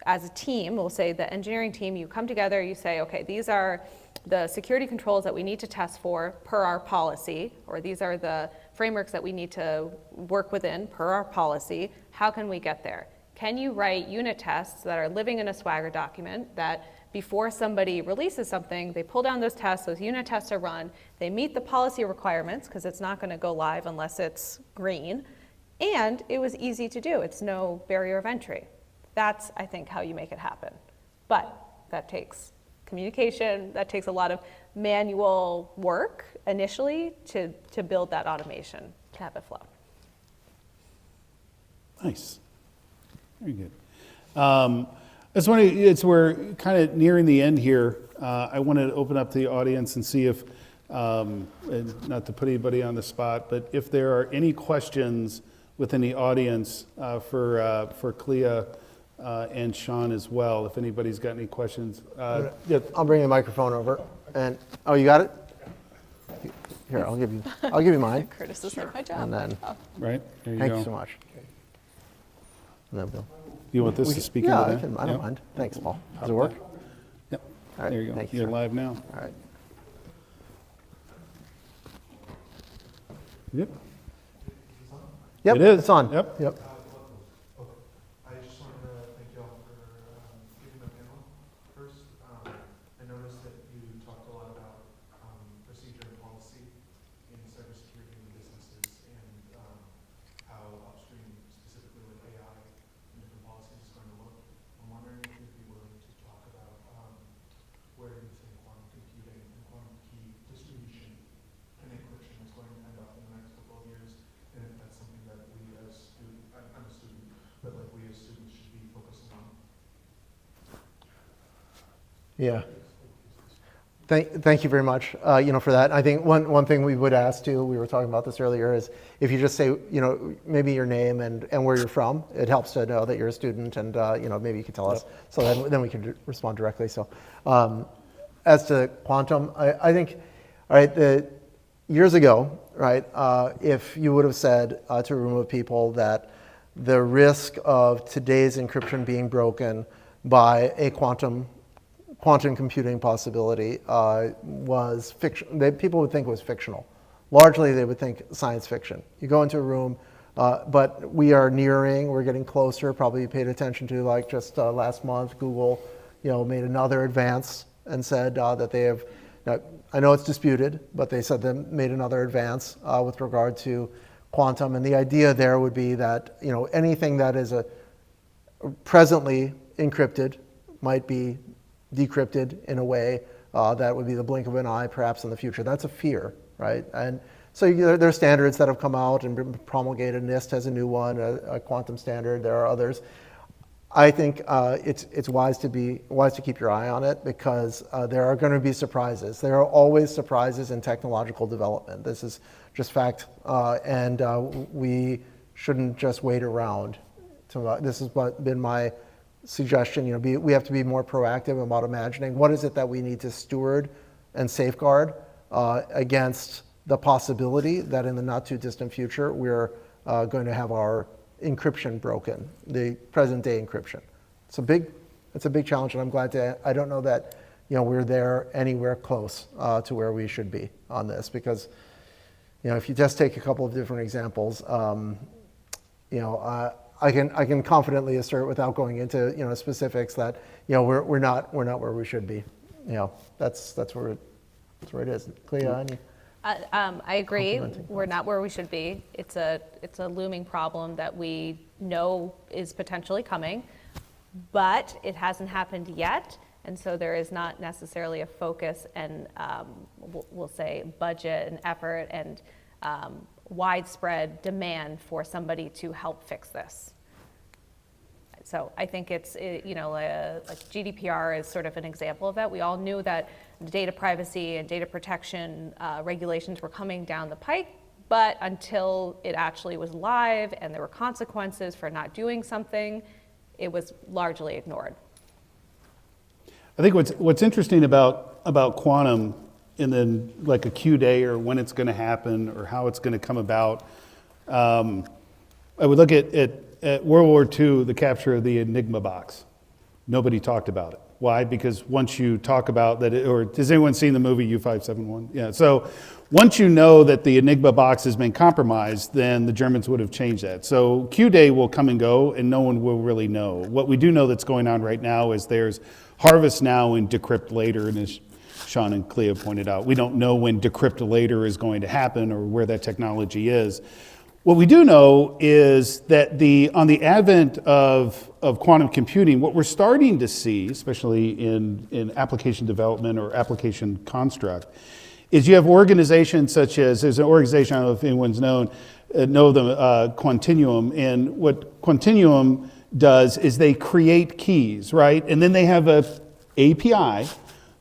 B: as a team, we'll say the engineering team, you come together, you say, okay, these are the security controls that we need to test for per our policy, or these are the frameworks that we need to work within per our policy. How can we get there? Can you write unit tests that are living in a Swagger document that before somebody releases something, they pull down those tests, those unit tests are run, they meet the policy requirements because it's not going to go live unless it's green, and it was easy to do. It's no barrier of entry. That's, I think, how you make it happen. But that takes communication, that takes a lot of manual work initially to build that automation, to have it flow.
A: Nice. Very good. As we're kind of nearing the end here, I want to open up to the audience and see if, and not to put anybody on the spot, but if there are any questions within the audience for Clea and Sean as well, if anybody's got any questions. Yeah.
C: I'll bring the microphone over. And oh, you got it? Here, I'll give you mine.
B: Curtis is like my job.
C: And then,
A: Right, there you
C: thank
A: go.
C: you so much. And then Bill.
A: You want this to speak into
C: Yeah,
A: that?
C: I don't
A: Yep.
C: mind. Thanks, Paul. Does it work?
A: Yep.
C: All right,
A: There you go.
C: thank you,
A: You're
C: sir.
A: live now.
C: All right.
A: Yep.
C: Yep,
A: It is.
C: it's on.
A: Yep.
C: Yep.
D: I just wanted to thank you all for giving the panel first. I noticed that you talked a lot about procedure and policy in cybersecurity in businesses and how upstream, specifically with AI and different policies, is going to look. I'm wondering if you'd be willing to talk about where you think quantum computing and quantum key distribution and encryption is going to end up in the next couple of years, and if that's something that we as students, I'm a student, but like we as students should be focusing on.
C: Yeah. Thank you very much, for that. I think one thing we would ask too, we were talking about this earlier, is if you just say, maybe your name and where you're from, it helps to know that you're a student, and maybe you could tell us, so then we can respond directly. So, as to quantum, I think, all right, years ago, right, if you would have said to a room of people that the risk of today's encryption being broken by a quantum computing possibility was fiction. People would think it was fictional. Largely, they would think science fiction. You go into a room, but we're getting closer. Probably you paid attention to, like, just last month, Google, made another advance and said that they have, I know it's disputed, but they said they made another advance with regard to quantum. And the idea there would be that, anything that is presently encrypted might be decrypted in a way that would be the blink of an eye perhaps in the future. That's a fear, right? And so there are standards that have come out and been promulgated. NIST has a new one, a quantum standard. There are others. I think it's wise to keep your eye on it, because there are going to be surprises. There are always surprises in technological development. This is just fact, and we shouldn't just wait around. This has been my suggestion. We have to be more proactive about imagining what is it that we need to steward and safeguard against the possibility that in the not too distant future we're going to have our encryption broken, the present day encryption. It's a big challenge, and I'm glad I don't know that we're there anywhere close to where we should be on this, because if you just take a couple of different examples, I can confidently assert, without going into specifics, that we're not where we should be. That's where it is. Clea, any?
B: I agree. We're not where we should be. It's a looming problem that we know is potentially coming, but it hasn't happened yet, and so there is not necessarily a focus and we'll say budget and effort and widespread demand for somebody to help fix this. So I think it's, like GDPR is sort of an example of that. We all knew that data privacy and data protection regulations were coming down the pike, but until it actually was live and there were consequences for not doing something, it was largely ignored.
A: I think what's interesting about quantum, and then like a Q day, or when it's going to happen, or how it's going to come about, I would look at World War II, the capture of the Enigma box. Nobody talked about it. Why? Because once you talk about that, or has anyone seen the movie U-571? Yeah. So once you know that the Enigma box has been compromised, then the Germans would have changed that. So Q day will come and go, and no one will really know. What we do know that's going on right now is there's harvest now and decrypt later, and as Sean and Clea pointed out, we don't know when decrypt later is going to happen or where that technology is. What we do know is that on the advent of quantum computing, what we're starting to see, especially in application development or application construct, is you have organizations such as, there's an organization, I don't know if anyone's know them, Quantinuum, and what Quantinuum does is they create keys, right? And then they have a API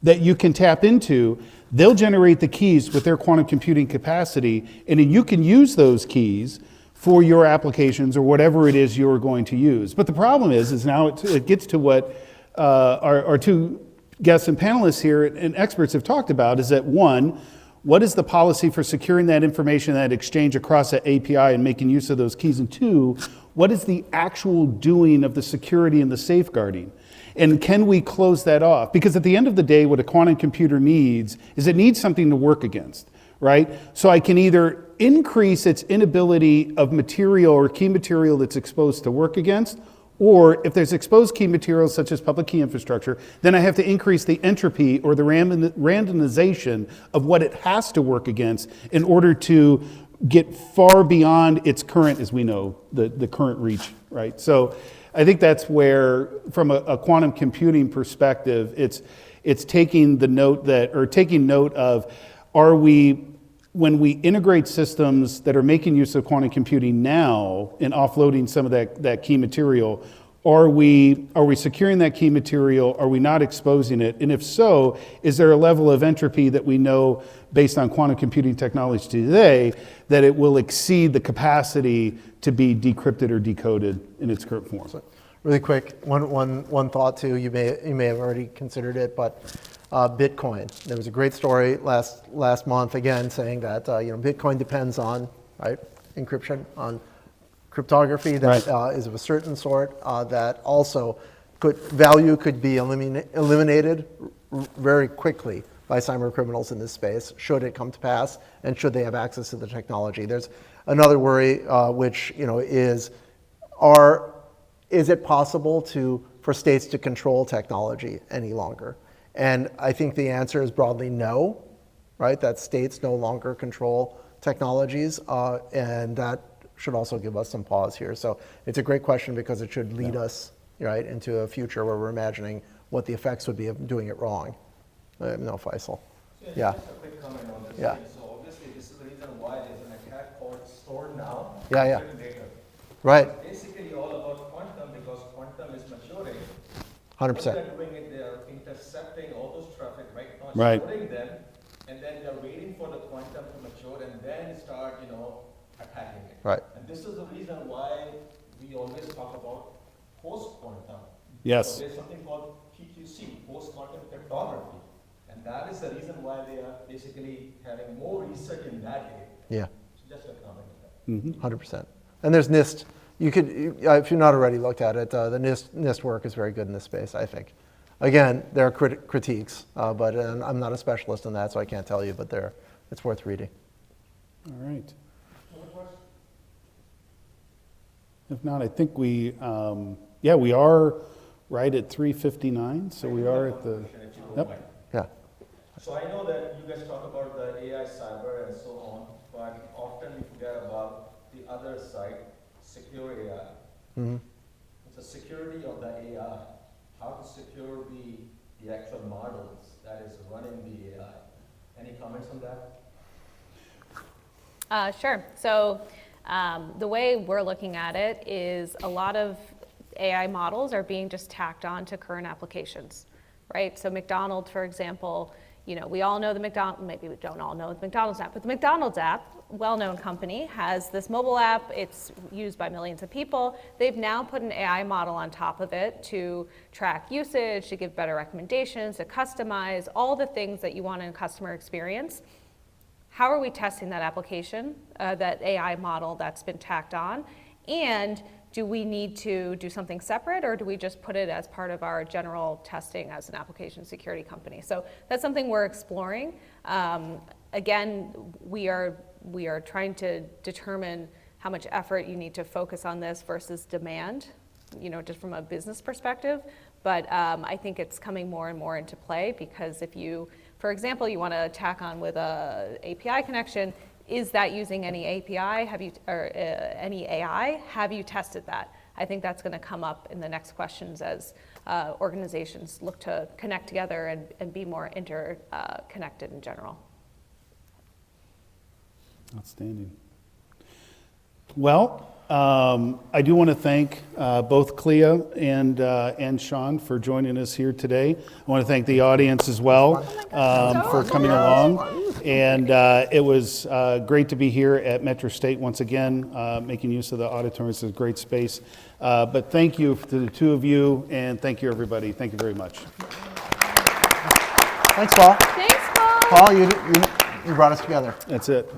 A: that you can tap into. They'll generate the keys with their quantum computing capacity, and then you can use those keys for your applications or whatever it is you're going to use. But the problem is now it gets to what our two guests and panelists here and experts have talked about, is that one, what is the policy for securing that information, that exchange across that API and making use of those keys? And two, What is the actual doing of the security and the safeguarding? And can we close that off? Because at the end of the day, what a quantum computer needs is it needs something to work against, right? So I can either increase its inability of material or key material that's exposed to work against, or if there's exposed key materials such as public key infrastructure, then I have to increase the entropy or the randomization of what it has to work against in order to get far beyond its current, as we know, the current reach, right? So I think that's where, from a quantum computing perspective, it's taking note of, are we, when we integrate systems that are making use of quantum computing now and offloading some of that key material, are we securing that key material? Are we not exposing it? And if so, is there a level of entropy that we know, based on quantum computing technology today, that it will exceed the capacity to be decrypted or decoded in its current form?
C: So, really quick, one thought too. You may have already considered it, but Bitcoin. There was a great story last month again saying that Bitcoin depends on encryption, on cryptography that is of a certain sort, that also value could be eliminated very quickly by cyber criminals in this space, should it come to pass, and should they have access to the technology. There's another worry, which is it possible for states to control technology any longer? And I think the answer is broadly no, right? That states no longer control technologies, and that should also give us some pause here. So it's a great question because it should lead us into a future where we're imagining what the effects would be of doing it wrong. No, Faisal. Yeah.
E: Just a quick comment on this.
C: Yeah.
E: So obviously this is the reason why there's an attack called Stored Now.
C: Yeah.
E: Later.
C: Right.
E: It's basically all about quantum because quantum is maturing.
C: 100%.
E: What they're doing is they're intercepting all those traffic right now, storing them, and then they're waiting for the quantum to mature and then start, attacking it.
C: Right.
E: And this is the reason why we always talk about post-quantum.
A: Yes.
E: So there's something called PQC, post-quantum cryptography. And that is the reason why they are basically having more research in that area.
C: Yeah.
E: So just a comment on that.
C: 100%. And there's NIST. You could, if you've not already looked at it, the NIST work is very good in this space, I think. Again, there are critiques, but I'm not a specialist in that, so I can't tell you, but it's worth reading.
A: All right. If not, I think we are right at 3:59, so we are at the, yep.
C: Yeah.
E: So I know that you guys talk about the AI cyber and so on, but often we forget about the other side, secure AI.
C: Mm-hmm.
E: It's the security of the AI, how to secure the actual models that is running the AI. Any comments on that?
B: Sure. So the way we're looking at it is a lot of AI models are being just tacked on to current applications, right? So McDonald's, for example, we all know maybe we don't all know the McDonald's app, but the McDonald's app, well-known company, has this mobile app. It's used by millions of people. They've now put an AI model on top of it to track usage, to give better recommendations, to customize all the things that you want in a customer experience. How are we testing that application, that AI model that's been tacked on? And do we need to do something separate, or do we just put it as part of our general testing as an application security company? So that's something we're exploring. Again, we are trying to determine how much effort you need to focus on this versus demand, just from a business perspective. But I think it's coming more and more into play because if you, for example, you want to attack on with a API connection, is that using any API? Any AI? Have you tested that? I think that's going to come up in the next questions as organizations look to connect together and be more interconnected in general.
A: Outstanding. Well, I do want to thank both Clea and Sean for joining us here today. I want to thank the audience as well for coming along. And it was great to be here at Metro State once again, making use of the auditorium. It's a great space. But thank you to the two of you, and thank you, everybody. Thank you very much.
C: Thanks, Paul.
B: Thanks, Paul.
C: Paul, you brought us together.
A: That's it.